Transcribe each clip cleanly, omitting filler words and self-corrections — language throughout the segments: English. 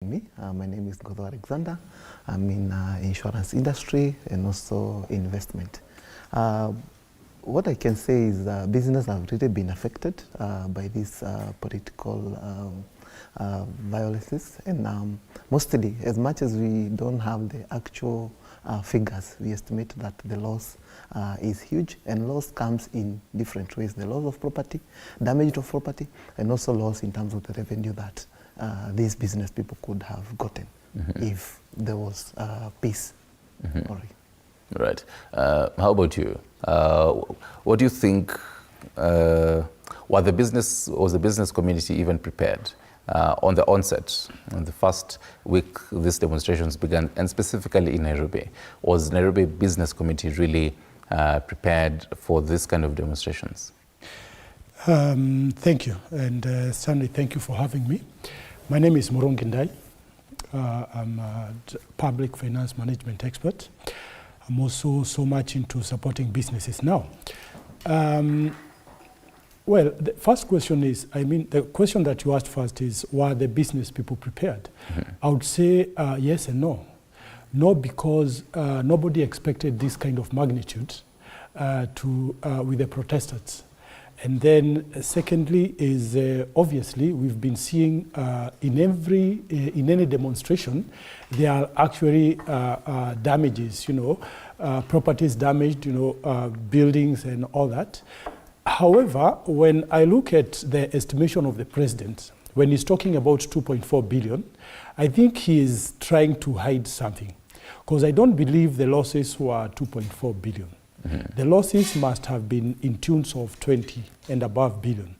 My name is Alexander. I'm in insurance industry and also investment. What I can say is business have really been affected by these political violences, and mostly, as much as we don't have the actual figures, we estimate that the loss is huge, and loss comes in different ways: the loss of property, damage of property, and also loss in terms of the revenue that these business people could have gotten if there was peace. Right. How about you? What do you think? Was the business community even prepared on the onset, on the first week these demonstrations began, and specifically in Nairobi? Was Nairobi business community really prepared for this kind of demonstrations? Thank you, and Stanley, thank you for having me. My name is Murungindai. I'm a public finance management expert. I'm also so much into supporting businesses now. Well, the first question is, the question that you asked first is, were the business people prepared? I would say yes and no. No, because nobody expected this kind of magnitude with the protesters. And then secondly is obviously we've been seeing in any demonstration there are actually damages, properties damaged, buildings and all that. However, when I look at the estimation of the president, when he's talking about 2.4 billion, I think he is trying to hide something, because I don't believe the losses were 2.4 billion. The losses must have been in tunes of 20 and above billion.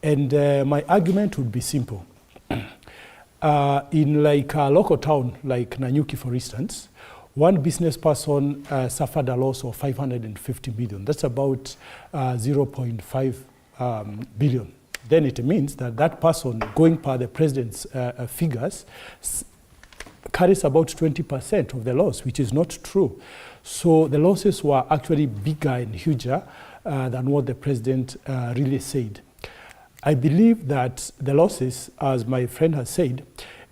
And my argument would be simple. In like a local town like Nanyuki, for instance, one business person suffered a loss of 550 million. That's about 0.5 billion. Then it means that that person, going per the president's figures, carries about 20% of the loss, which is not true. So the losses were actually bigger and huger than what the president really said. I believe that the losses, as my friend has said,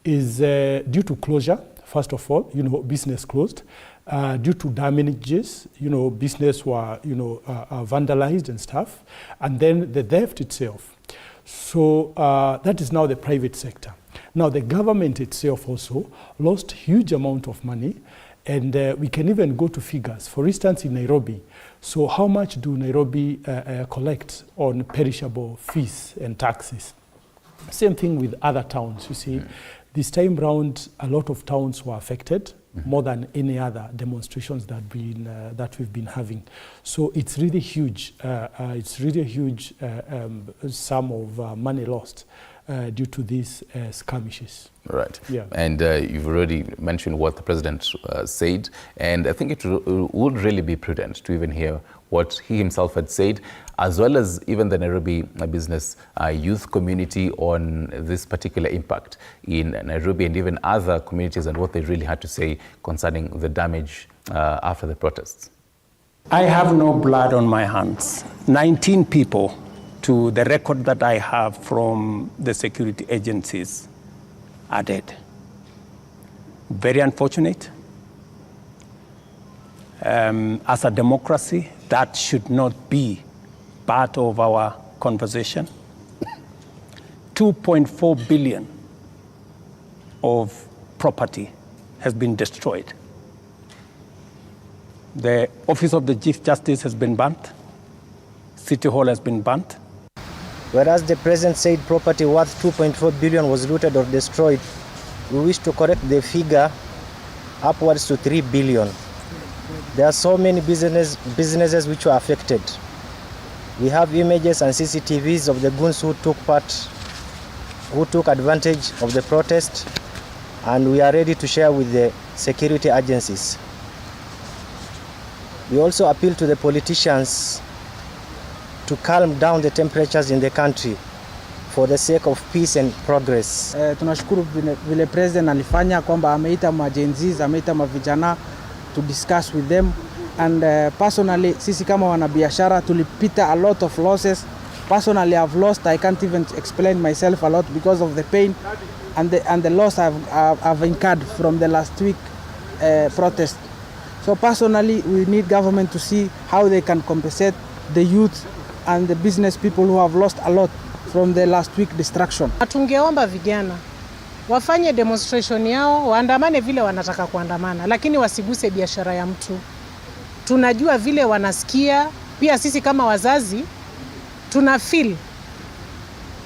is due to closure, first of all, business closed, due to damages, business were, vandalized and stuff, and then the theft itself. So that is now the private sector. Now the government itself also lost huge amount of money, and we can even go to figures. For instance, in Nairobi, so how much do Nairobi collect on perishable fees and taxes? Same thing with other towns, you see. This time round, a lot of towns were affected, more than any other demonstrations that we've been having. So it's really huge. It's really a huge sum of money lost due to these skirmishes. Right. Yeah. And you've already mentioned what the president said, and I think it would really be prudent to even hear what he himself had said, as well as even the Nairobi business youth community on this particular impact in Nairobi and even other communities, and what they really had to say concerning the damage after the protests. I have no blood on my hands. 19 people, to the record that I have from the security agencies, are dead. Very unfortunate. As a democracy, that should not be part of our conversation. 2.4 billion of property has been destroyed. The Office of the Chief Justice has been burnt. City Hall has been burnt. Whereas the president said property worth 2.4 billion was looted or destroyed, we wish to correct the figure upwards to 3 billion. There are so many businesses which were affected. We have images and CCTVs of the goons who took advantage of the protest, and we are ready to share with the security agencies. We also appeal to the politicians to calm down the temperatures in the country for the sake of peace and progress. Tunashukuru vile president alifanya kwamba ameita majenzis, ameita mavijana to discuss with them, and personally sisi kama wanabiashara tulipita a lot of losses Personally, I've lost. I can't even explain myself a lot because of the pain and the loss I've incurred from the last week protest. So personally, we need government to see how they can compensate the youth and the business people who have lost a lot from the last week destruction. Tungeomba vijana wafanye demonstration yao, waandamane vile wanataka kuandamana, lakini wasiguse biashara ya mtu. Tunajua vile wanasikia, pia sisi kama wazazi tuna feel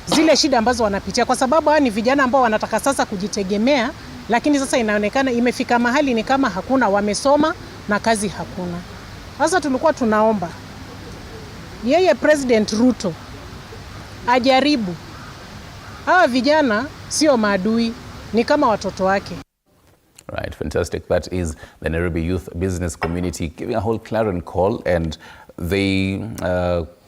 zile shida ambazo wanapitia, kwa sababu hawa ni vijana ambao wanataka sasa kujitegemea, lakini sasa inaonekana imefika mahali ni kama hakuna, wamesoma na kazi hakuna. Sasa tulikuwa tunaomba yeye President Ruto ajaribu. Hawa vijana sio maadui, ni kama watoto wake. Right, fantastic. That is the Nairobi youth business community giving a whole clarion call, and they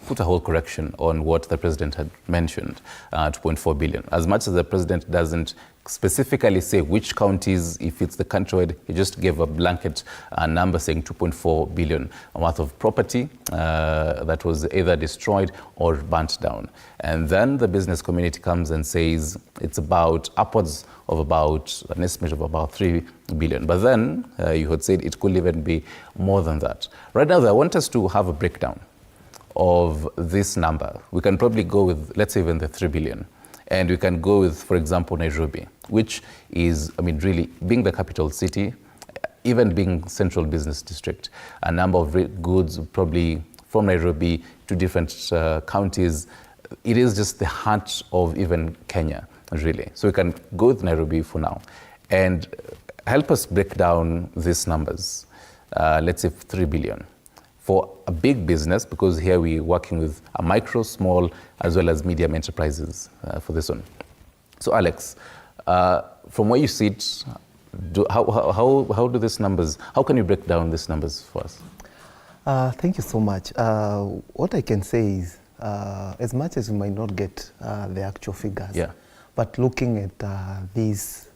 put a whole correction on what the president had mentioned, 2.4 billion. As much as the president doesn't specifically say which counties, if it's the countrywide, he just gave a blanket number saying 2.4 billion worth of property that was either destroyed or burnt down. And then the business community comes and says it's about upwards of about an estimate of about 3 billion. But then you had said it could even be more than that. Right now, I want us to have a breakdown of this number. We can probably go with, let's say, even the 3 billion. And we can go with, for example, Nairobi, which is, I mean, really being the capital city, even being central business district, a number of goods probably from Nairobi to different counties. It is just the heart of even Kenya, really. So we can go with Nairobi for now and help us break down these numbers. Let's say 3 billion. For a big business, because here we're working with a micro, small, as well as medium enterprises for this one. So Alex, from where you sit, how do these numbers, how can you break down these numbers for us? Thank you so much. What I can say is, as much as we might not get the actual figures, but looking at these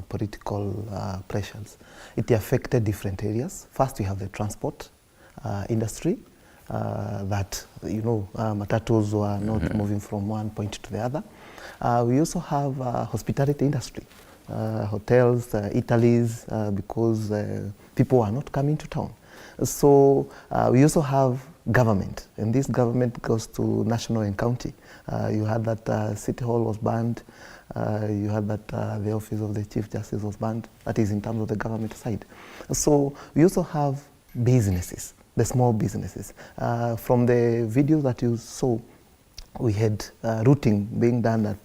political pressures, it affected different areas. First, we have the transport industry, that, you know, matatus were not moving from one point to the other. We also have hospitality industry, hotels, eateries, because people are not coming to town. So we also have government, and this government goes to national and county. You had that City Hall was banned. You had that the office of the Chief Justice was banned. That is in terms of the government side. So we also have businesses, the small businesses. From the videos that you saw, we had routing being done at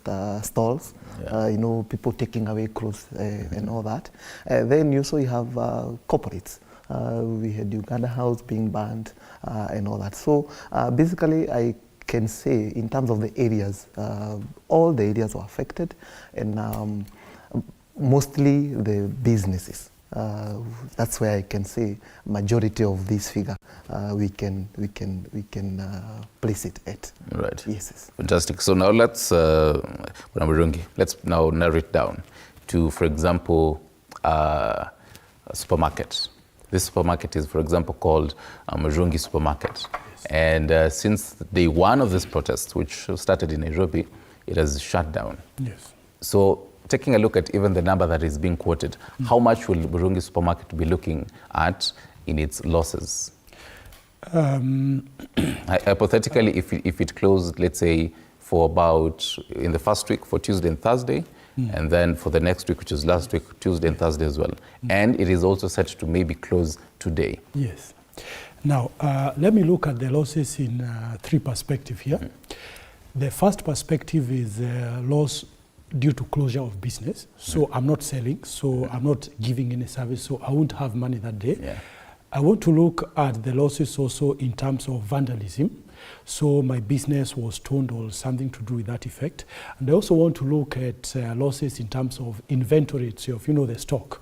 stalls, you know, people taking away clothes and all that. Then you also have corporates. We had Uganda House being banned and all that. So basically, I can say in terms of the areas, all the areas were affected, and mostly the businesses. That's where I can say majority of this figure we can place it at. Right. Yes. Fantastic. So now let's now narrow it down to, for example, a supermarket. This supermarket is, for example, called Murungi Supermarket. Yes. And since day one of this protest, which started in Nairobi, it has shut down. Yes. So taking a look at even the number that is being quoted, how much will Murungi Supermarket be looking at in its losses? Hypothetically, if it closed, let's say, for about, in the first week, for Tuesday and Thursday, and then for the next week, which is last week, Tuesday and Thursday as well. And it is also set to maybe close today. Yes. Now, let me look at the losses in three perspectives here. The first perspective is loss due to closure of business. So I'm not selling, so I'm not giving any service, so I won't have money that day. Yeah. I want to look at the losses also in terms of vandalism. So my business was stoned or something to do with that effect. And I also want to look at losses in terms of inventory itself, you know, the stock.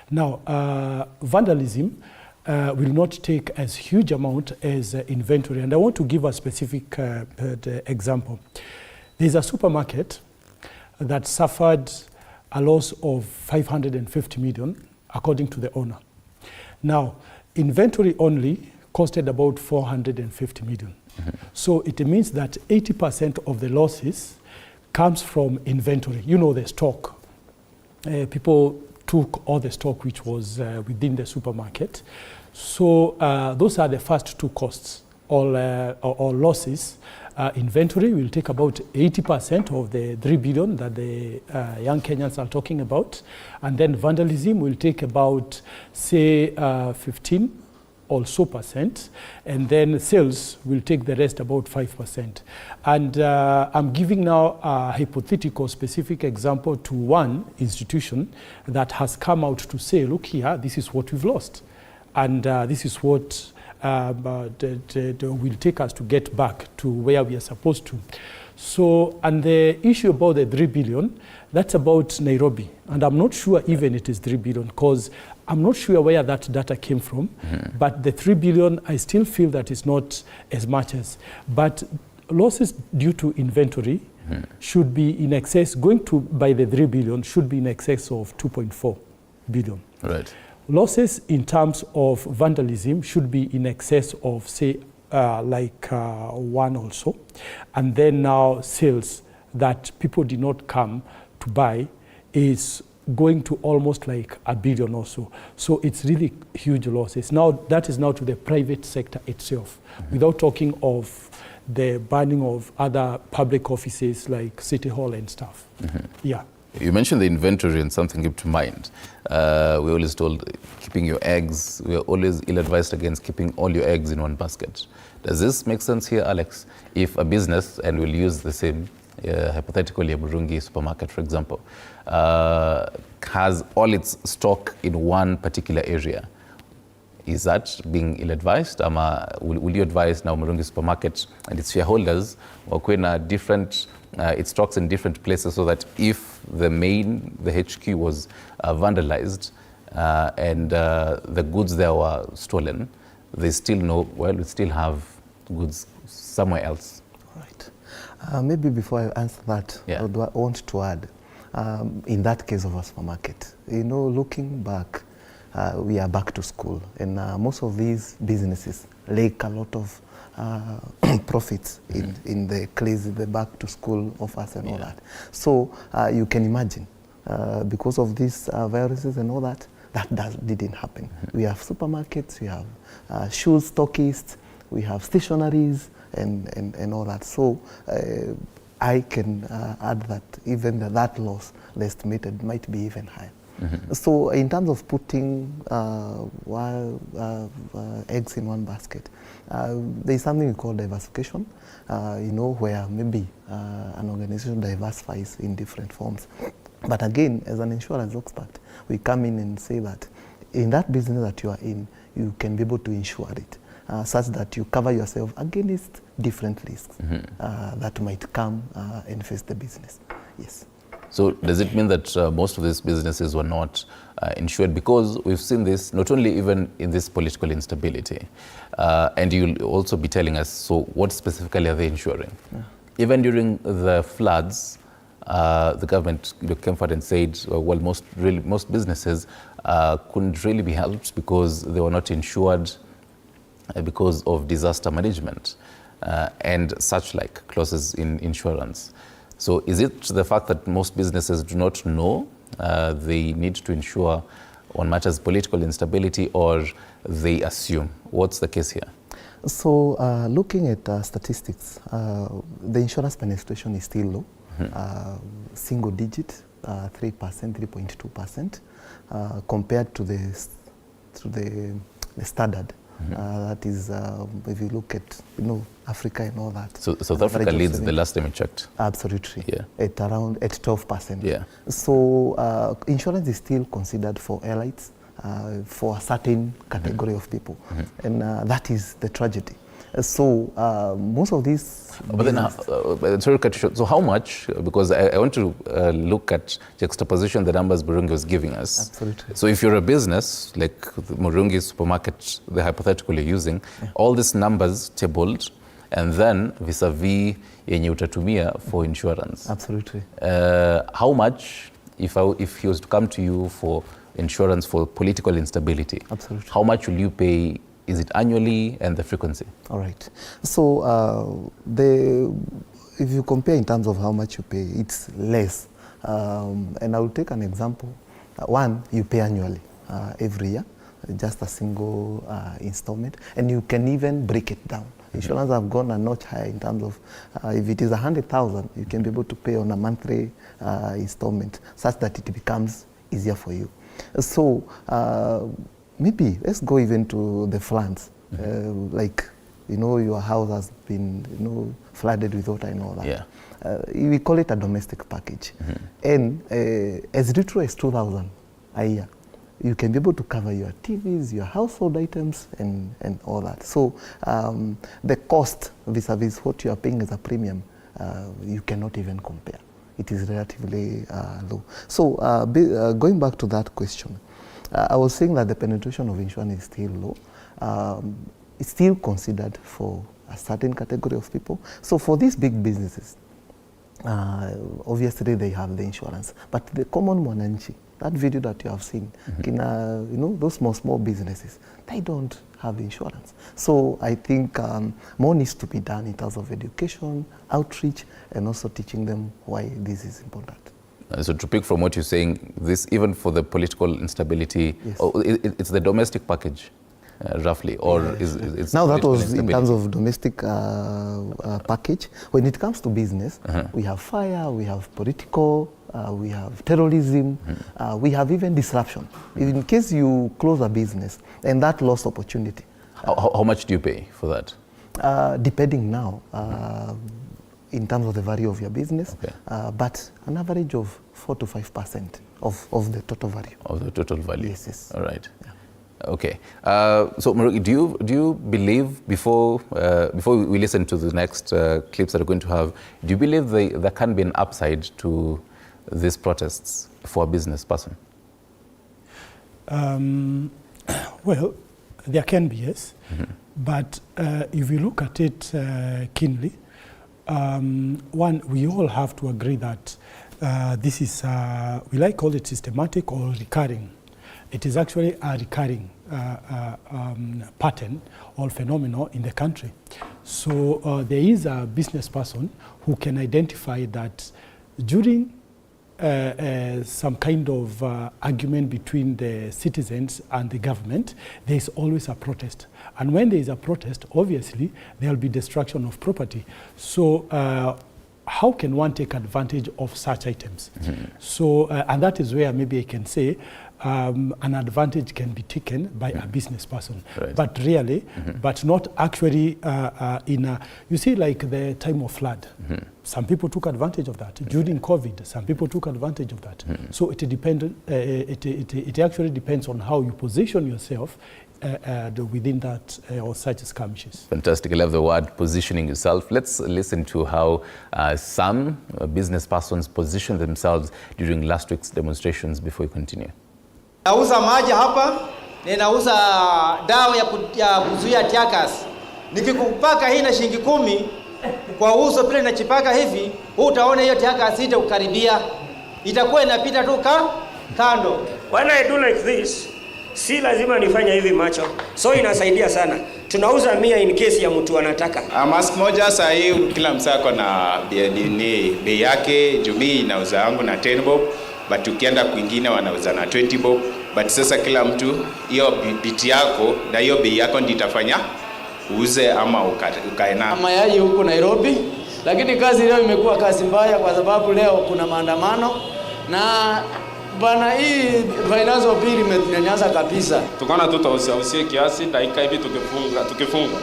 Now, vandalism will not take as huge amount as inventory. And I want to give a specific example. There's a supermarket that suffered a loss of 550 million, according to the owner. Now, inventory only costed about 450 million. So it means that 80% of the losses comes from inventory, the stock. People took all the stock which was within the supermarket. So those are the first two costs, or losses. Inventory will take about 80% of the 3 billion that the young Kenyans are talking about. And then vandalism will take about, say, 15 or so percent. And then sales will take the rest, about 5%. And I'm giving now a hypothetical specific example to one institution that has come out to say, look here, this is what we've lost. And this is what will take us to get back to where we are supposed to. So, and the issue about the 3 billion, that's about Nairobi. And I'm not sure even it is 3 billion, because I'm not sure where that data came from. But the 3 billion, I still feel that it's not as much as. But losses due to inventory should be in excess, going to by the 3 billion should be in excess of 2.4 billion. Right. Losses in terms of vandalism should be in excess of, say, one also. And then now sales that people did not come to buy is going to almost like 1 billion or so. So it's really huge losses. Now that is now to the private sector itself, without talking of the burning of other public offices like City Hall and stuff. Yeah. You mentioned the inventory, and something came to mind. We're always told keeping your eggs, we're always ill-advised against keeping all your eggs in one basket. Does this make sense here, Alex? If a business, and we'll use the same, hypothetically a Murungi supermarket, for example, has all its stock in one particular area, is that being ill-advised? Will you advise now Murungi supermarket and its shareholders wakwena different its stocks in different places, so that if the HQ was vandalized and the goods there were stolen, they still know, well, we still have goods somewhere else? Right. Maybe before I answer that, I want to add, in that case of a supermarket, looking back, we are back to school, and most of these businesses lack a lot of profits in the case the back to school offers and all that. So you can imagine, because of these viruses and all that, didn't happen. We have supermarkets, we have shoe stockists, we have stationaries and all that. So I can add that even that loss, the estimated, might be even higher. So in terms of putting eggs in one basket, there's something we call diversification, where maybe an organization diversifies in different forms. But again, as an insurance expert, we come in and say that in that business that you are in, you can be able to insure it, such that you cover yourself against different risks that might come and face the business. Yes. So does it mean that most of these businesses were not insured? Because we've seen this not only even in this political instability, and you'll also be telling us, so what specifically are they insuring? Even during the floods, the government came forward and said, well, most businesses couldn't really be helped because they were not insured because of disaster management and such like clauses in insurance. So is it the fact that most businesses do not know they need to insure on matters of political instability, or they assume? What's the case here? So looking at statistics, the insurance penetration is still low, single digit, 3%, 3.2%, compared to the standard. That is, if you look at Africa and all that. So South Africa leads the last time I checked. Absolutely. Yeah. At 12%. Yeah. So insurance is still considered for elites, for a certain category of people, and that is the tragedy. So most of these. But then, sorry, so how much? Because I want to look at juxtaposition the numbers Murungi was giving us. Absolutely. So if you're a business like the Murungi supermarket, the hypothetically using all these numbers tabled, and then vis-a-vis yenye utatumia for insurance. Absolutely. How much, if he was to come to you for insurance for political instability, absolutely, how much will you pay Is it annually, and the frequency? All right. So if you compare in terms of how much you pay, it's less. And I will take an example. One, you pay annually every year, just a single installment, and you can even break it down. Insurance have gone a notch higher in terms of if it is 100,000, you can be able to pay on a monthly installment, such that it becomes easier for you. So maybe let's go even to the floods, like your house has been flooded with water and all that. Yeah. We call it a domestic package, and as little as 2,000 a year, you can be able to cover your TVs, your household items, and all that. So the cost vis-a-vis what you are paying as a premium, you cannot even compare. It is relatively low. So going back to that question, I was saying that the penetration of insurance is still low. It's still considered for a certain category of people. So for these big businesses, obviously they have the insurance, but the common mwananchi, that video that you have seen, those small businesses, they don't have insurance. So I think more needs to be done in terms of education, outreach, and also teaching them why this is important. So to pick from what you're saying, this even for the political instability, yes. It's the domestic package, roughly, or it's now that was in terms of domestic package. When it comes to business, we have fire, we have political, we have terrorism, we have even disruption. In case you close a business and that lost opportunity. How much do you pay for that? Depending now, in terms of the value of your business, but an average of 4 to 5% of the total value. Of the total value? Yes. All right. Yeah. Okay. So, Morogi, do you believe, before we listen to the next clips that we're going to have, do you believe there can be an upside to these protests for a business person? Well, there can be, yes. But if you look at it keenly, one, we all have to agree that this is, we like call it systematic or recurring. It is actually a recurring pattern or phenomenon in the country. So there is a business person who can identify that during some kind of argument between the citizens and the government, there is always a protest. And when there is a protest, obviously, there will be destruction of property. So how can one take advantage of such items? So, and that is where maybe I can say an advantage can be taken by a business person, but really, but not actually in a, you see, like the time of flood. Some people took advantage of that. During COVID, some people took advantage of that. So it it actually depends on how you position yourself within that or such skirmishes. Fantastic. I love the word positioning yourself. Let's listen to how some business persons positioned themselves during last week's demonstrations before we continue. Nauza maji hapa, ninauza dawa ya kuzuia tiakas. Nikikupaka hii na shilingi 10 kwa uso pile nachipaka hivi, utaona hiyo tiakas itakukaribia. Itakuwa inapita tu kando. When I do like this, si lazima nifanya hivi macho. So inasaidia sana. Tunauza 100 in case ya mtu anataka. Mask moja saa hii kila msako na bei yake. Jumii inauza yangu na 10 bob. But ukienda kwingine wanauza na 20 bob. But sasa kila mtu hiyo biti yako na hiyo bei yako ndio itafanya uuze ama ukae na. Mayai huko Nairobi, lakini kazi leo imekuwa kazi mbaya kwa sababu leo kuna maandamano na bana hii financial bill imenyanyasa kabisa. Tukana tutausia kiasi dakika hivi tukifunga.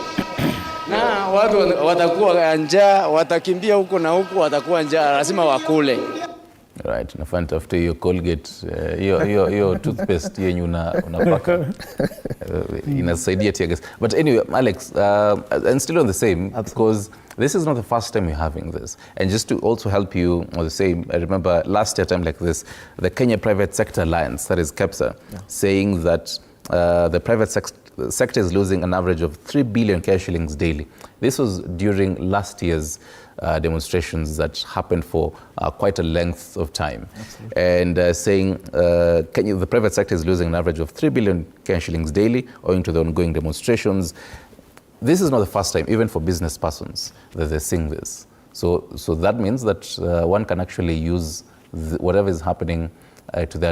Na watu watakuwa njaa, watakimbia huko na huko, watakuwa njaa, lazima wakule. Right, nafanya tafuta hiyo Colgate, hiyo toothpaste yenye unapaka inasaidia tear. But anyway, Alex, and still on the same, because this is not the first time you're having this. And just to also help you on the same, I remember last year time like this, the Kenya Private Sector Alliance, that is KEPSA, saying that the private the sector is losing an average of 3 billion Kenya shillings daily. This was during last year's demonstrations that happened for quite a length of time. Absolutely. And saying the private sector is losing an average of 3 billion Kenya shillings daily owing to the ongoing demonstrations. This is not the first time, even for business persons, that they're seeing this. So that means that one can actually use whatever is happening to the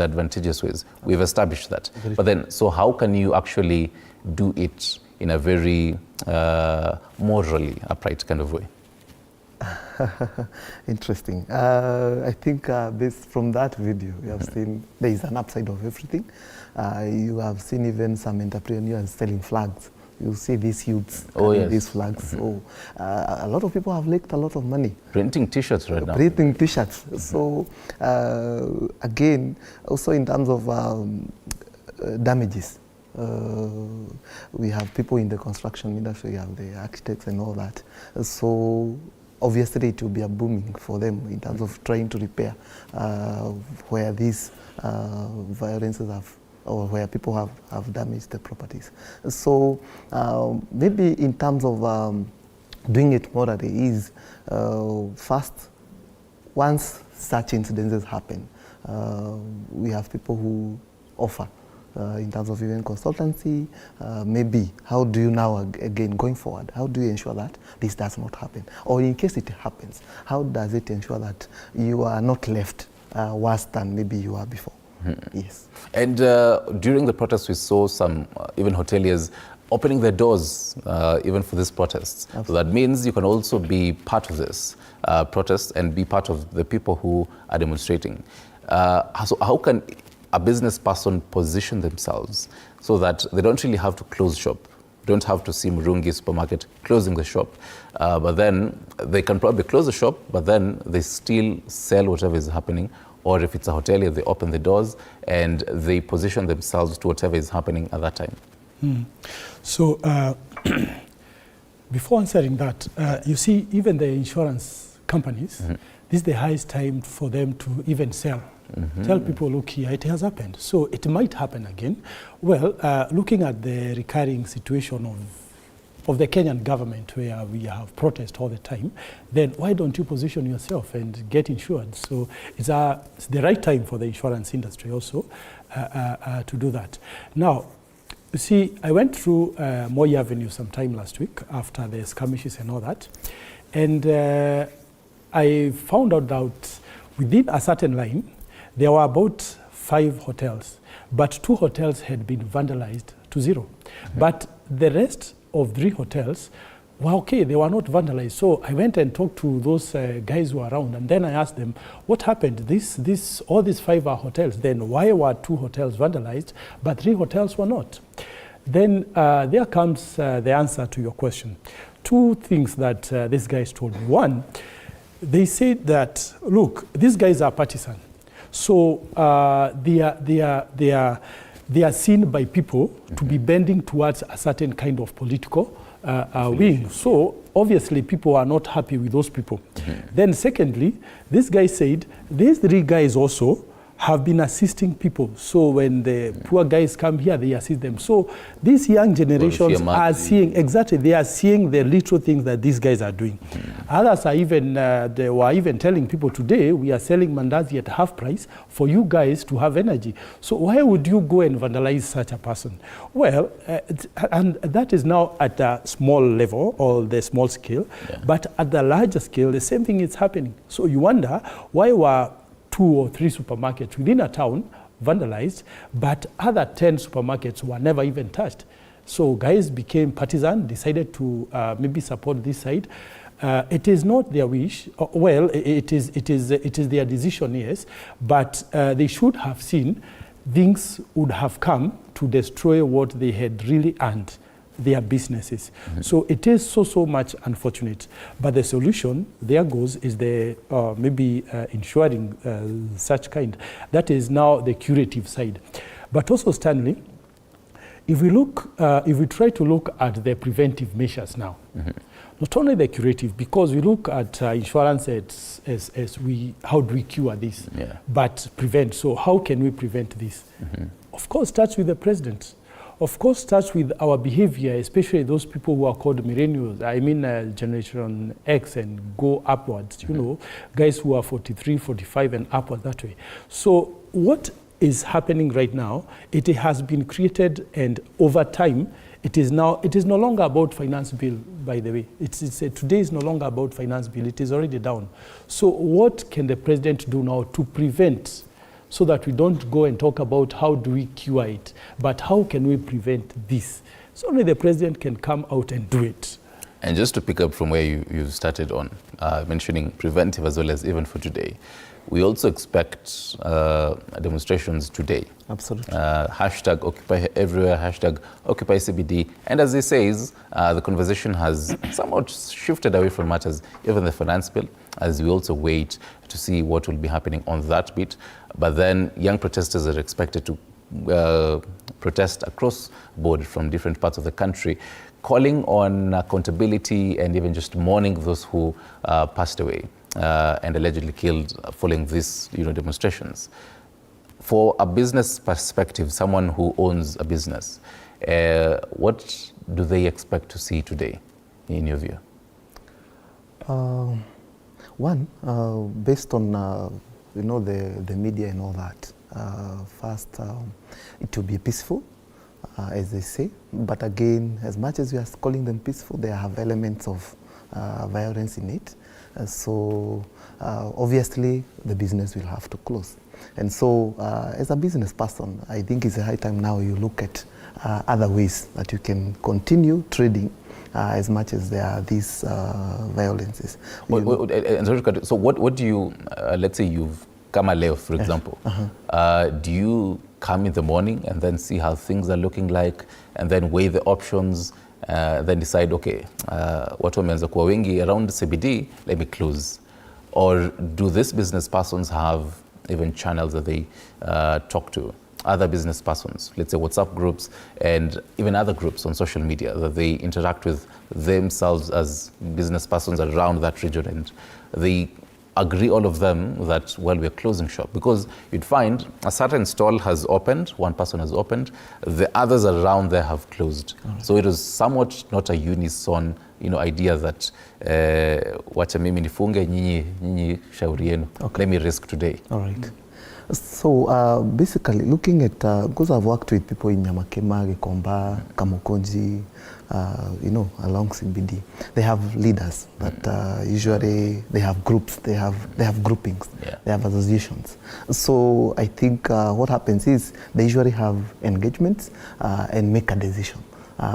advantageous ways. We've established that. But then, so how can you actually do it in a very morally upright kind of way? Interesting. I think from that video, you have seen there is an upside of everything. You have seen even some entrepreneurs selling flags. You see these youths carrying these flags. So a lot of people have leaked a lot of money. Printing T-shirts right now. Printing T-shirts. So again, also in terms of damages, we have people in the construction industry, you have the architects and all that. So obviously it will be a booming for them in terms of trying to repair where these violences have, or where people have damaged the properties. So maybe in terms of doing it morally is first, once such incidences happen, we have people who offer in terms of even consultancy, maybe how do you now, again, going forward, how do you ensure that this does not happen? Or in case it happens, how does it ensure that you are not left worse than maybe you were before? Yes. And during the protests, we saw some even hoteliers opening their doors even for these protests. Absolutely. So that means you can also be part of this protest and be part of the people who are demonstrating. So how can a business person position themselves so that they don't really have to close shop, don't have to see Murungi supermarket closing the shop, but then they can probably close the shop, but then they still sell whatever is happening. Or if it's a hotelier, they open the doors and they position themselves to whatever is happening at that time. So before answering that, you see, even the insurance companies, this is the highest time for them to even sell. Tell people, look here, it has happened. So it might happen again. Well, looking at the recurring situation of the Kenyan government, where we have protest all the time, then why don't you position yourself and get insured? So it's the right time for the insurance industry also to do that. Now, you see, I went through Moi Avenue sometime last week after the skirmishes and all that, and I found out that within a certain line, there were about 5 hotels, but 2 hotels had been vandalized to zero. But the rest of 3 hotels were okay, they were not vandalized. So I went and talked to those guys who were around, and then I asked them, what happened? All these 5 are hotels, then why were 2 hotels vandalized, but 3 hotels were not? Then there comes the answer to your question. 2 things that these guys told me. One, they said that, look, these guys are partisan. So they are seen by people to be bending towards a certain kind of political wing. So obviously people are not happy with those people. Then secondly, this guy said these 3 guys also have been assisting people. So when the poor guys come here, they assist them. So these young generations are seeing, exactly, they are seeing the little things that these guys are doing. Others are even, they were even telling people today, we are selling mandazi at half price for you guys to have energy. So why would you go and vandalize such a person? Well, and that is now at a small level or the small scale, but at the larger scale, the same thing is happening. So you wonder why were 2 or 3 supermarkets within a town vandalized, but other 10 supermarkets were never even touched. So guys became partisan, decided to maybe support this side. It is not their wish. Well, it is their decision, yes, but they should have seen things would have come to destroy what they had really earned, their businesses. So it is so much unfortunate. But the solution, there goes, is the maybe ensuring such kind. That is now the curative side. But also, Stanley, if we try to look at the preventive measures now, not only the curative, because we look at insurance as how do we cure this, but prevent. So how can we prevent this? Of course, starts with the president. of course, starts with our behavior, especially those people who are called millennials. I mean, Generation X and go upwards, you know, guys who are 43, 45 and upward that way. So what is happening right now, it has been created, and over time, it is no longer about finance bill, by the way. Today is no longer about finance bill, it is already down. So what can the president do now to prevent, so that we don't go and talk about how do we cure it, but how can we prevent this? So only the president can come out and do it. And just to pick up from where you started on, mentioning preventive as well as even for today, we also expect demonstrations today. Absolutely. Hashtag Occupy Everywhere, hashtag Occupy CBD. And as he says, the conversation has somewhat shifted away from matters, even the finance bill, as we also wait to see what will be happening on that bit. But then young protesters are expected to protest across board from different parts of the country, calling on accountability and even just mourning those who passed away and allegedly killed following these demonstrations. For a business perspective, someone who owns a business, what do they expect to see today, in your view? One, based on the media and all that, first, it will be peaceful, as they say. But again, as much as we are calling them peaceful, they have elements of violence in it. So obviously, the business will have to close. And so, as a business person, I think it's a high time now you look at other ways that you can continue trading as much as there are these violences. So what do you, let's say you've come a leo, for example, do you come in the morning and then see how things are looking like and then weigh the options, then decide, okay, watu wameanza kuwa wengi around CBD, let me close? Or do these business persons have even channels that they talk to other business persons, let's say WhatsApp groups and even other groups on social media that they interact with themselves as business persons around that region, and they agree, all of them, that, well, we're closing shop? Because you'd find a certain stall has opened, one person has opened, the others around there have closed. So it was somewhat not a unison idea that wacha mimi nifunge, nyinyi shauri yenu. Let me risk today. All right. So basically, looking at, because I've worked with people in Nyamakema, Gikomba, Kamukonji, along CBD, they have leaders that usually they have groups, they have groupings, they have associations. So I think what happens is they usually have engagements and make a decision.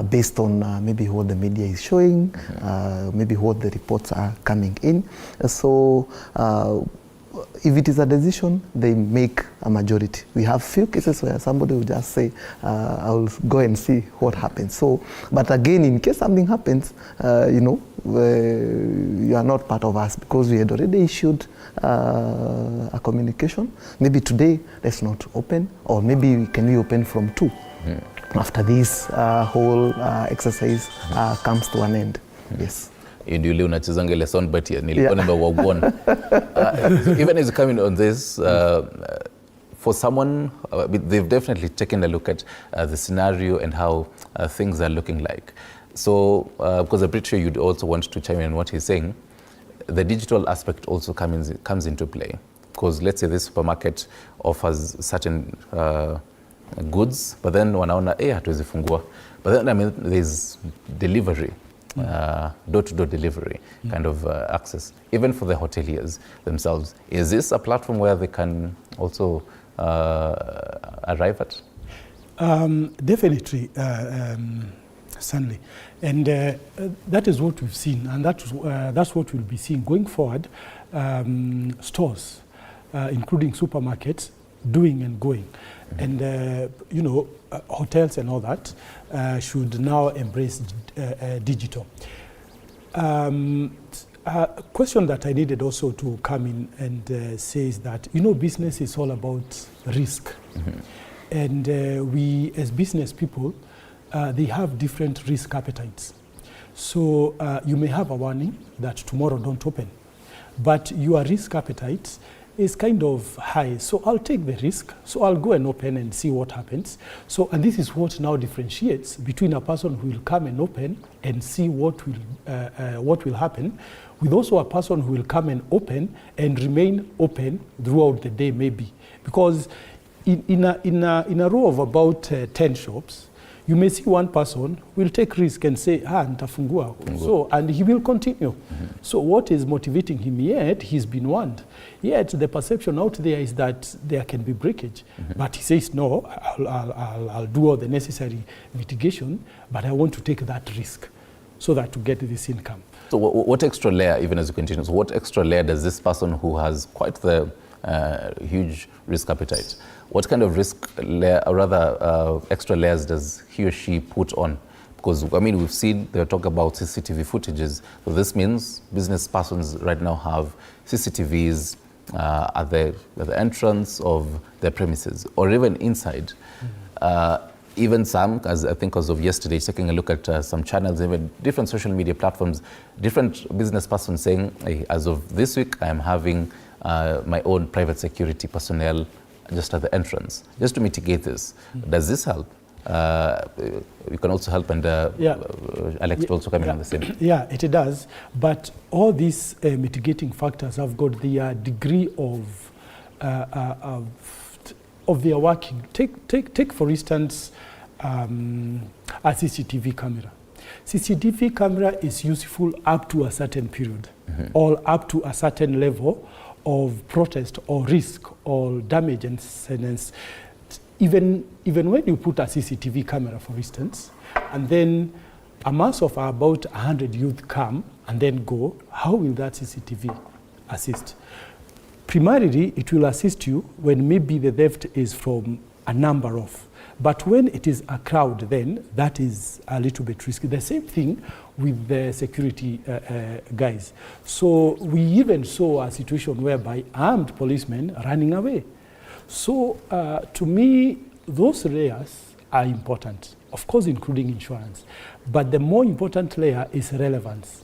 Based on maybe what the media is showing, maybe what the reports are coming in. So if it is a decision, they make a majority. We have few cases where somebody will just say, I'll go and see what happens. So, but again, in case something happens, you are not part of us, because we had already issued a communication. Maybe today, let's not open, or maybe can we open from 2? After this whole exercise comes to an end. Yes. Indule unachezanga ile sound bite ya nilikuwa nimewauona. Even as coming on this, for someone, they've definitely taken a look at the scenario and how things are looking like. So, because I'm pretty sure you'd also want to chime in on what he's saying, the digital aspect also comes into play. Because let's say this supermarket offers certain goods, but then wanaona hatuwezi fungua. But then, I mean, there's delivery, door-to-door delivery kind of access, even for the hoteliers themselves. Is this a platform where they can also arrive at? Definitely, Stanley. And that is what we've seen, and that's what we'll be seeing going forward. Stores, including supermarkets, doing and going. And, hotels and all that should now embrace digital. A question that I needed also to come in and say is that, business is all about risk. And we, as business people, they have different risk appetites. So you may have a warning that tomorrow don't open, but your risk appetite is kind of high. So I'll take the risk. So I'll go and open and see what happens. So, and this is what now differentiates between a person who will come and open and see what will happen, with also a person who will come and open and remain open throughout the day, maybe. Because in a row of about 10 shops, you may see one person will take risk and say, nitafungua. So, and he will continue. So what is motivating him? Yet he's been warned. Yet the perception out there is that there can be breakage. But he says, no, I'll do all the necessary mitigation, but I want to take that risk so that to get this income. So what extra layer, even as you continue, so what extra layer does this person who has quite the huge risk appetite, what kind of risk layer, or rather extra layers does he or she put on? Because, I mean, we've seen, they talk about CCTV footages. So this means business persons right now have CCTVs at the entrance of their premises, or even inside. Even some, as I think as of yesterday, taking a look at some channels, even different social media platforms, different business persons saying, hey, as of this week, I am having my own private security personnel just at the entrance, just to mitigate this. Does this help? You can also help, and Alex also coming on the same. Yeah, it does. But all these mitigating factors have got the degree of their working. Take for instance, a CCTV camera. CCTV camera is useful up to a certain period, or up to a certain level of protest or risk or damage and sentence. Even when you put a CCTV camera, for instance, and then a mass of about 100 youth come and then go, how will that CCTV assist? Primarily, it will assist you when maybe the theft is from a number of. But when it is a crowd, then that is a little bit risky. The same thing with the security guys. So we even saw a situation whereby armed policemen running away. So to me, those layers are important, of course, including insurance. But the more important layer is relevance.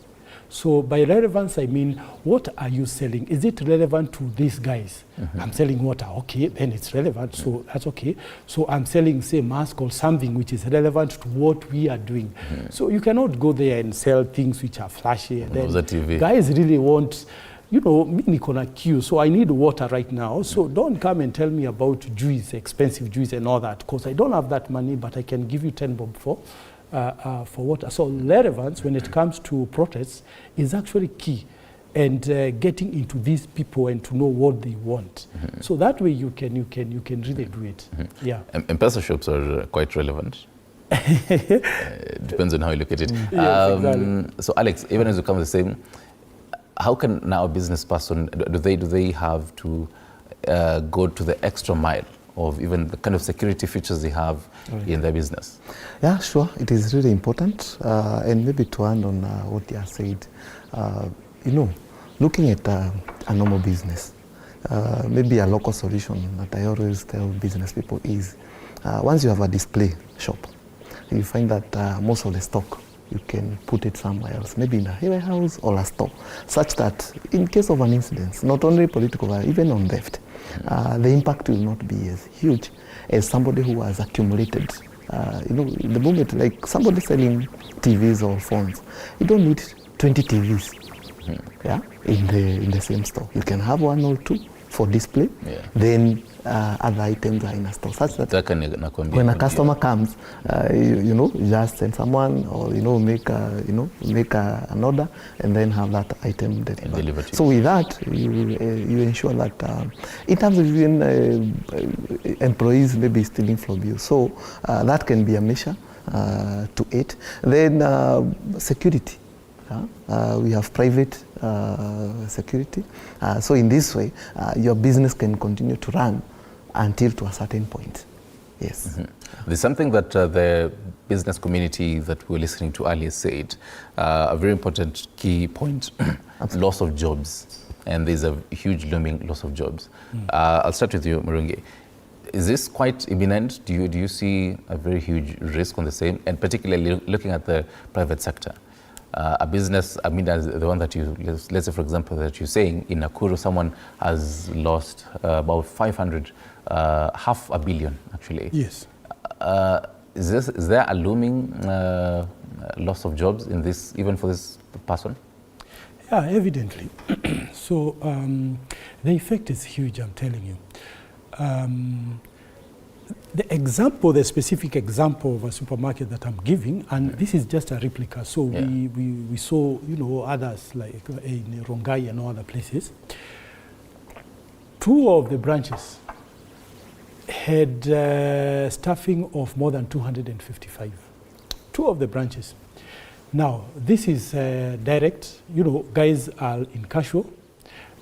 So by relevance, I mean, what are you selling? Is it relevant to these guys? I'm selling water, okay, then it's relevant, so that's okay. So I'm selling, say, mask or something which is relevant to what we are doing. So you cannot go there and sell things which are flashy. And then guys really want, you know, me niko na queue, so I need water right now. So don't come and tell me about juice, expensive juice and all that, because I don't have that money, but I can give you 10 bob for water. So relevance when it comes to protests is actually key, and getting into these people and to know what they want. So that way you can really do it. Yeah. M-Pesa shops are quite relevant. Depends on how you look at it. Yes, exactly. So Alex, even as you come to the same, how can now a business person, do they have to go to the extra mile of even the kind of security features they have in their business? Yeah, sure. It is really important. And maybe to add on what you have said, you know, looking at a normal business, maybe a local solution that I always tell business people is, once you have a display shop, you find that most of the stock, you can put it somewhere else, maybe in a warehouse or a store, such that in case of an incident, not only political, even on theft, the impact will not be as huge as somebody who has accumulated. You know, the moment, like somebody selling TVs or phones, you don't need 20 TVs in the same store. You can have one or two for display, then other items are in a store, such that when a customer comes, you know, just send someone, or you know, make an order and then have that item delivered. So with that, you ensure that in terms of even employees maybe stealing from you, so that can be a measure to it. Then security. We have private security. So in this way, your business can continue to run until to a certain point. Yes. There's something that the business community that we were listening to earlier said, a very important key point, loss of jobs. And there's a huge looming loss of jobs. I'll start with you, Murungi. Is this quite imminent? Do you see a very huge risk on the same, and particularly looking at the private sector? a business, I mean, as the one that you, let's say, for example, that you're saying in Nakuru, someone has lost about 500, $500 million, actually. Yes. Is there a looming loss of jobs in this, even for this person? Yeah, evidently. So the effect is huge, I'm telling you. The specific example of a supermarket that I'm giving, and this is just a replica, so we saw, others like in Rongai and other places. 2 of the branches had staffing of more than 255. 2 of the branches. Now, this is direct, guys are in casual,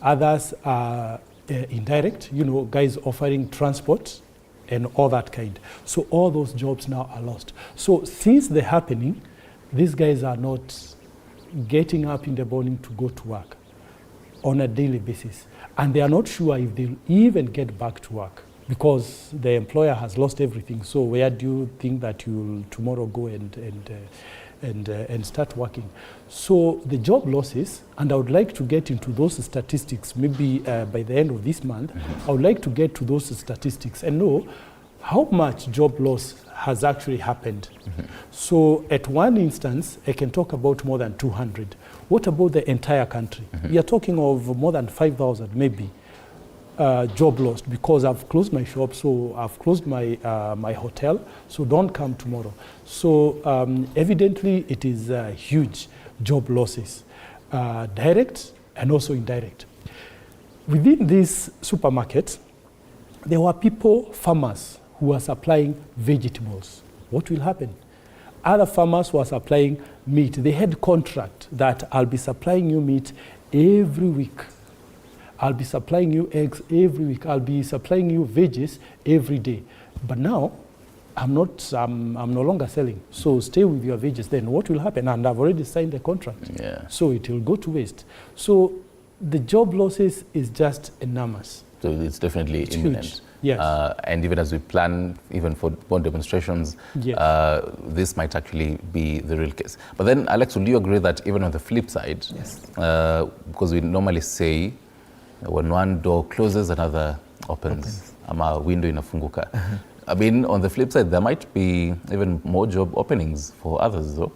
others are indirect, guys offering transport and all that kind. So all those jobs now are lost. So since the happening, these guys are not getting up in the morning to go to work on a daily basis. And they are not sure if they'll even get back to work because the employer has lost everything. So where do you think that you'll tomorrow go and start working? So the job losses, and I would like to get into those statistics maybe by the end of this month. I would like to get to those statistics and know how much job loss has actually happened. So at one instance, I can talk about more than 200. What about the entire country? We are talking of more than 5,000 maybe job lost because I've closed my shop, so I've closed my my hotel, so don't come tomorrow. So evidently it is huge job losses, direct and also indirect. Within this supermarket, there were people, farmers, who were supplying vegetables. What will happen? Other farmers were supplying meat. They had contract that I'll be supplying you meat every week. I'll be supplying you eggs every week. I'll be supplying you veggies every day. But now, I'm no longer selling. So stay with your veggies. Then what will happen? And I've already signed the contract. Yeah. So it will go to waste. So the job losses is just enormous. So it's definitely imminent. Huge. Yes. And even as we plan, even for more demonstrations, Yes. this might actually be the real case. But then, Alex, will you agree that even on the flip side, Yes. because we normally say when one door closes, another opens. Ama window inafunguka. I mean, on the flip side, there might be even more job openings for others, though.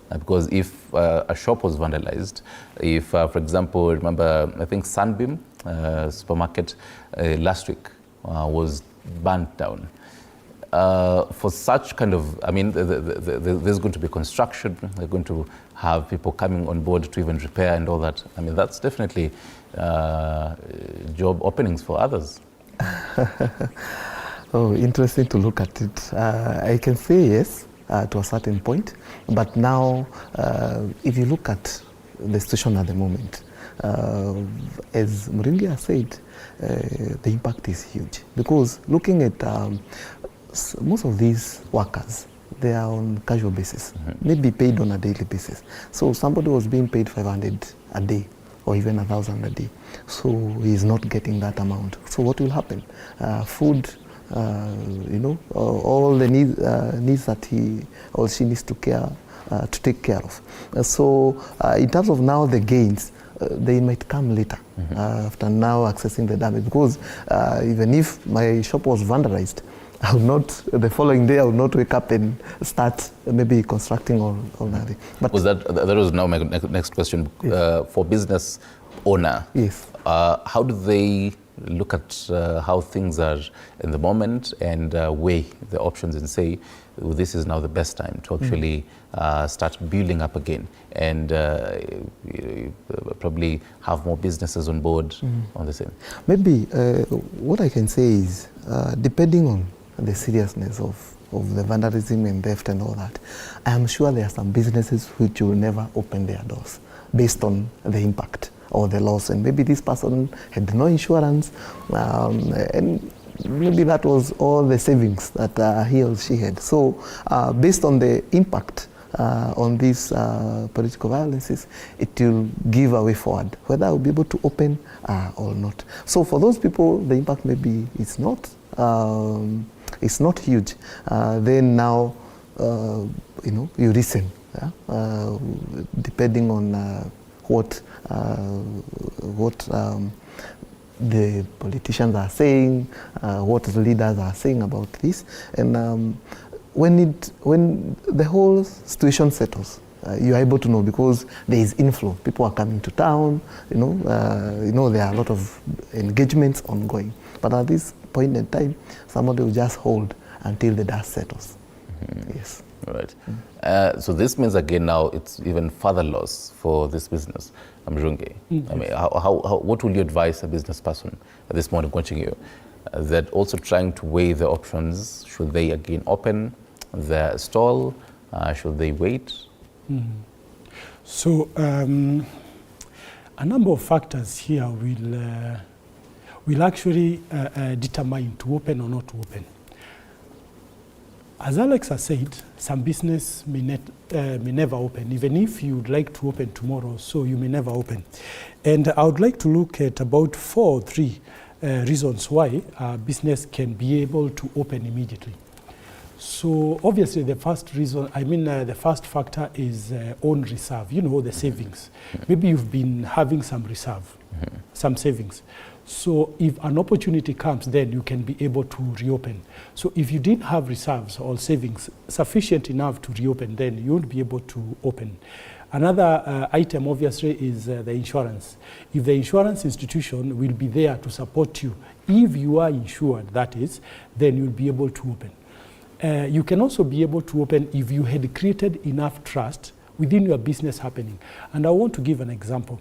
Because if a shop was vandalized, if, for example, remember, I think Sunbeam supermarket last week was burnt down. For such kind of, I mean, there's going to be construction, they're going to have people coming on board to even repair and all that. I mean, that's definitely job openings for others. Oh, interesting to look at it. I can say yes to a certain point, but now if you look at the situation at the moment, as Muringi has said, the impact is huge because looking at most of these workers, they are on casual basis, maybe paid on a daily basis. So somebody was being paid 500 a day or even 1,000 a day. So he's not getting that amount. So what will happen? Food, all the needs that he or she needs to take care of. So in terms of now the gains, they might come later after now accessing the damage because even if my shop was vandalized, I would not, the following day I would not wake up and start maybe constructing or nothing. But that was now my next question. Yes. For business owner, yes. How do they look at how things are in the moment and weigh the options and say, well, this is now the best time to actually start building up again and probably have more businesses on board on the same? Maybe what I can say is, depending on the seriousness of the vandalism and theft and all that, I am sure there are some businesses which will never open their doors based on the impact or the loss. And maybe this person had no insurance and maybe that was all the savings that he or she had. So based on the impact on these political violences, it will give a way forward, whether I will be able to open or not. So for those people, the impact maybe it's not huge. Then now, you listen depending on what the politicians are saying, what the leaders are saying about this. And when the whole situation settles, you are able to know, because there is inflow. People are coming to town, there are a lot of engagements ongoing. But at this point in time, somebody will just hold until the dust settles. Yes. Right. So this means again now it's even further loss for this business, Mjunge. I mean, what will you advise a business person this morning watching you, that also trying to weigh the options? Should they again open their stall? Should they wait? So a number of factors here will actually determine to open or not to open. As Alex has said, some business may never open. Even if you'd like to open tomorrow, so you may never open. And I would like to look at about 4 or 3 reasons why a business can be able to open immediately. So obviously the first reason, the first factor is own reserve, the savings. Maybe you've been having some reserve, some savings. So if an opportunity comes, then you can be able to reopen. So if you didn't have reserves or savings sufficient enough to reopen, then you won't be able to open. Another item obviously is the insurance. If the insurance institution will be there to support you, if you are insured, that is, then you'll be able to open. You can also be able to open if you had created enough trust within your business happening. And I want to give an example.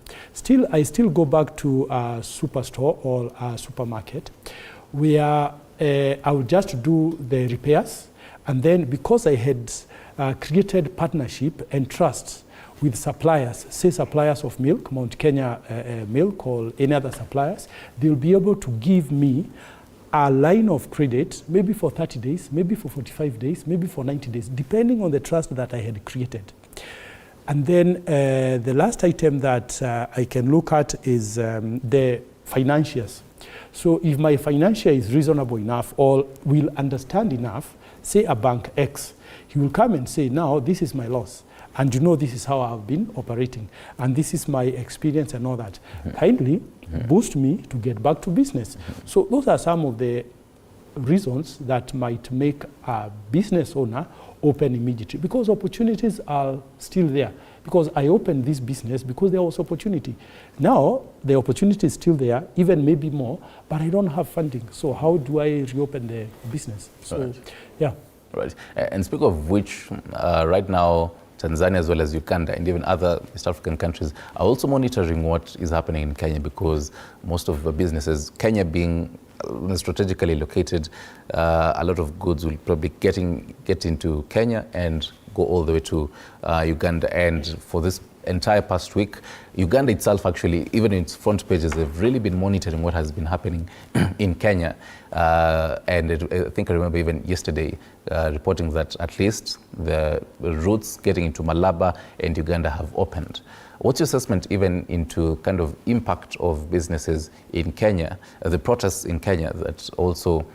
I still go back to a superstore or a supermarket where I would just do the repairs, and then because I had created partnership and trust with suppliers, say suppliers of milk, Mount Kenya milk or any other suppliers, they'll be able to give me a line of credit, maybe for 30 days, maybe for 45 days, maybe for 90 days, depending on the trust that I had created. And then the last item that I can look at is the financials. So if my financial is reasonable enough or will understand enough, say a bank X, he will come and say, now this is my loss. And this is how I've been operating. And this is my experience and all that. Kindly boost me to get back to business. So those are some of the reasons that might make a business owner open immediately, because opportunities are still there. Because I opened this business because there was opportunity. Now the opportunity is still there, even maybe more, but I don't have funding. So how do I reopen the business? So, right. Yeah. Right. And speak of which, right now, Tanzania as well as Uganda and even other East African countries are also monitoring what is happening in Kenya, because most of the businesses, Kenya being strategically located, a lot of goods will probably get into Kenya and go all the way to Uganda. And for this entire past week, Uganda itself actually, even in its front pages, they've really been monitoring what has been happening in Kenya. And I think I remember even yesterday reporting that at least the routes getting into Malaba and Uganda have opened. What's your assessment even into kind of impact of businesses in Kenya, the protests in Kenya that also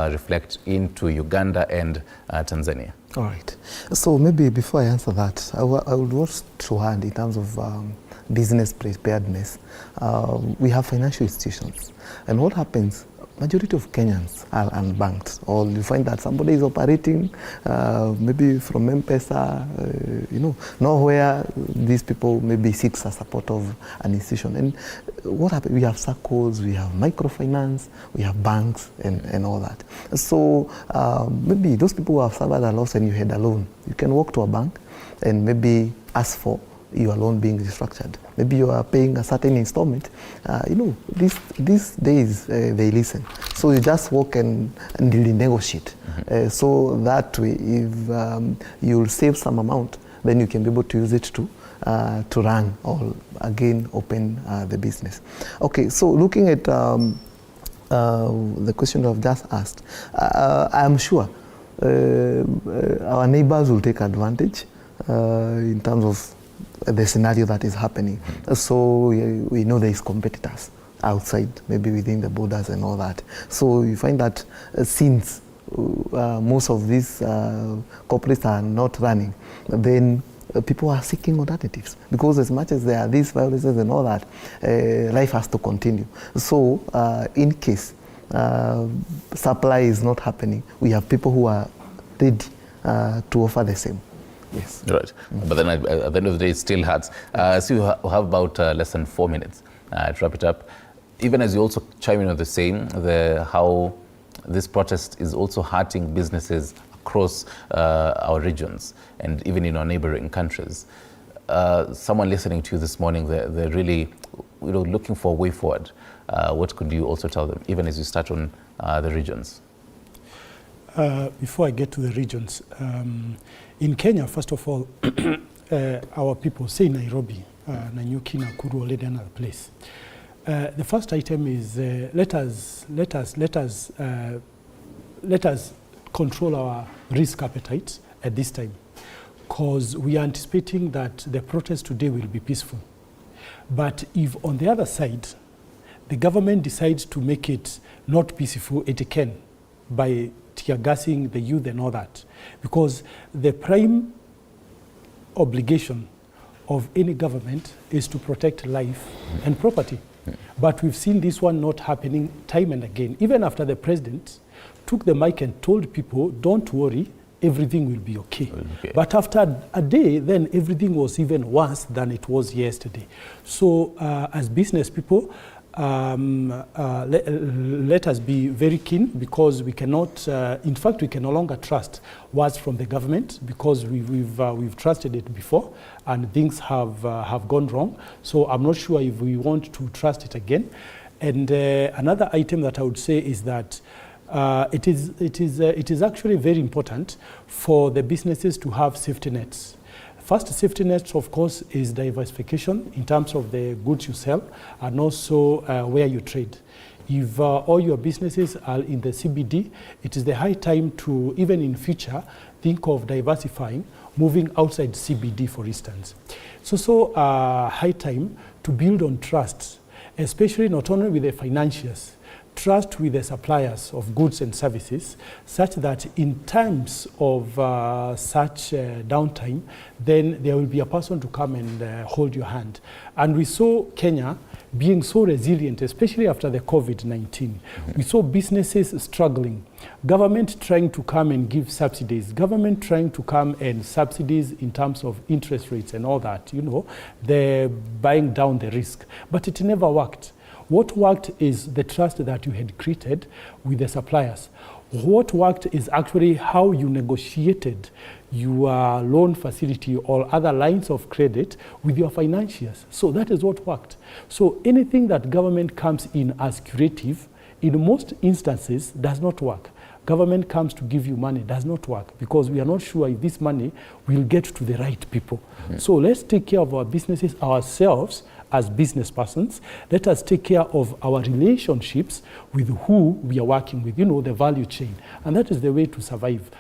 reflect into Uganda and Tanzania? All right. So maybe before I answer that, I would want to add in terms of business preparedness. We have financial institutions. And what happens, majority of Kenyans are unbanked, or you find that somebody is operating maybe from M-Pesa, nowhere these people maybe seek a support of an institution. And what happens, we have circles, we have microfinance, we have banks and all that. So maybe those people who have suffered a loss and you had a loan, you can walk to a bank and maybe ask for your loan being restructured. Maybe you are paying a certain installment. These days they listen. So you just walk and negotiate. So that way, if you'll save some amount, then you can be able to use it to run or again open the business. Okay, so looking at the question I've just asked, I am sure our neighbors will take advantage in terms of the scenario that is happening. So we know there is competitors outside, maybe within the borders and all that. So you find that since most of these corporates are not running, then people are seeking alternatives, because as much as there are these violences and all that, life has to continue. So in case supply is not happening, we have people who are ready to offer the same. Yes. Right. But then at the end of the day, it still hurts. So you have about less than 4 minutes to wrap it up. Even as you also chime in on the same, how this protest is also hurting businesses across our regions and even in our neighboring countries. Someone listening to you this morning, they're really looking for a way forward. What could you also tell them, even as you start on the regions? Before I get to the regions, in Kenya, first of all, our people, say Nairobi, Nanyuki, Nakuru, or any other place. The first item is let us control our risk appetite at this time, because we are anticipating that the protest today will be peaceful. But if on the other side, the government decides to make it not peaceful, it can, by tear gassing the youth and all that. Because the prime obligation of any government is to protect life and property. But we've seen this one not happening time and again. Even after the president took the mic and told people, don't worry, everything will be okay. But after a day, then everything was even worse than it was yesterday. So as business people, let us be very keen, because we cannot, in fact, we can no longer trust words from the government, because we've trusted it before and things have gone wrong. So I'm not sure if we want to trust it again. And another item that I would say is that it is actually very important for the businesses to have safety nets. First safety net, of course, is diversification in terms of the goods you sell and also where you trade. If all your businesses are in the CBD, it is the high time to, even in future, think of diversifying, moving outside CBD, for instance. It's also high time to build on trust, especially not only with the financiers, trust with the suppliers of goods and services, such that in times of such downtime, then there will be a person to come and hold your hand. And we saw Kenya being so resilient, especially after the COVID-19. We saw businesses struggling, government trying to come and give subsidies, government trying to come and subsidies in terms of interest rates and all that, they're buying down the risk. But it never worked. What worked is the trust that you had created with the suppliers. What worked is actually how you negotiated your loan facility or other lines of credit with your financiers. So that is what worked. So anything that government comes in as curative, in most instances, does not work. Government comes to give you money, does not work, because we are not sure if this money will get to the right people. So let's take care of our businesses ourselves as business persons. Let us take care of our relationships with who we are working with, the value chain. And that is the way to survive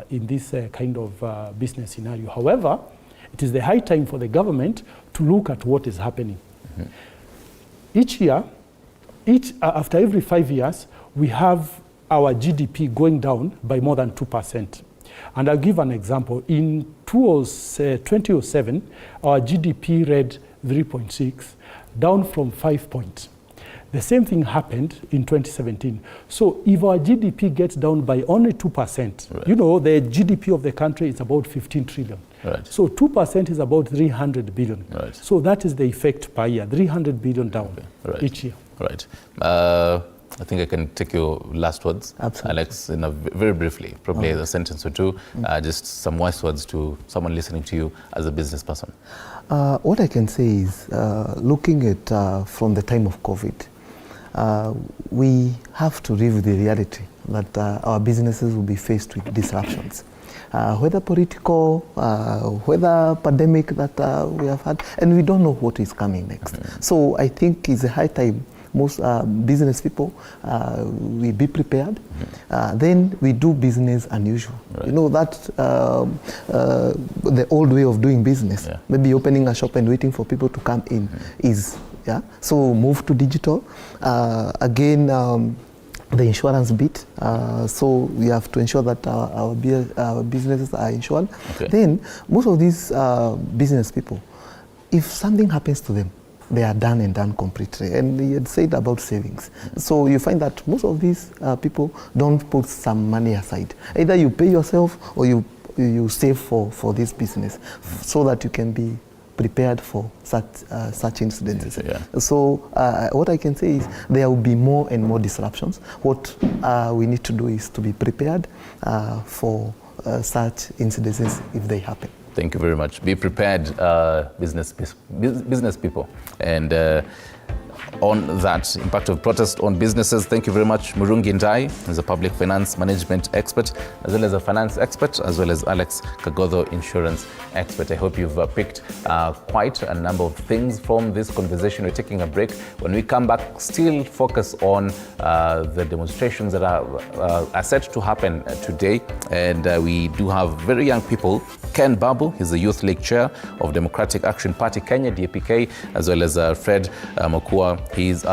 in this kind of business scenario. However, it is the high time for the government to look at what is happening. Each year, after every 5 years, we have our GDP going down by more than 2%. And I'll give an example. In 2007, our GDP read 3.6, down from 5 points. The same thing happened in 2017. So if our GDP gets down by only 2%, right. The GDP of the country is about 15 trillion. Right. So 2% is about 300 billion. Right. So that is the effect per year, 300 billion down each year. Right. I think I can take your last words, Absolutely. Alex, very briefly, probably a sentence or two, just some wise words to someone listening to you as a business person. What I can say is, looking at from the time of COVID, we have to live with the reality that our businesses will be faced with disruptions. Whether political, whether pandemic that we have had, and we don't know what is coming next. So I think it's a high time most business people, we be prepared. Then we do business unusual. Right. That the old way of doing business, maybe opening a shop and waiting for people to come in is, so move to digital. Again, the insurance bit. So we have to ensure that our businesses are insured. Okay. Then most of these business people, if something happens to them, they are done and done completely. And he had said about savings. So you find that most of these people don't put some money aside. Either you pay yourself or you save for this business so that you can be prepared for such incidents. Yeah. So what I can say is there will be more and more disruptions. What we need to do is to be prepared for such incidents if they happen. Thank you very much. Be prepared, business people. And on that impact of protest on businesses, thank you very much, Murungi Ndai, who's a public finance management expert, as well as a finance expert, as well as Alex Kagodho, insurance expert. I hope you've picked quite a number of things from this conversation. We're taking a break. When we come back, still focus on the demonstrations that are set to happen today. And we do have very young people. Ken Babu, he's the Youth League Chair of Democratic Action Party Kenya, DAPK, as well as Fred Mokua. He's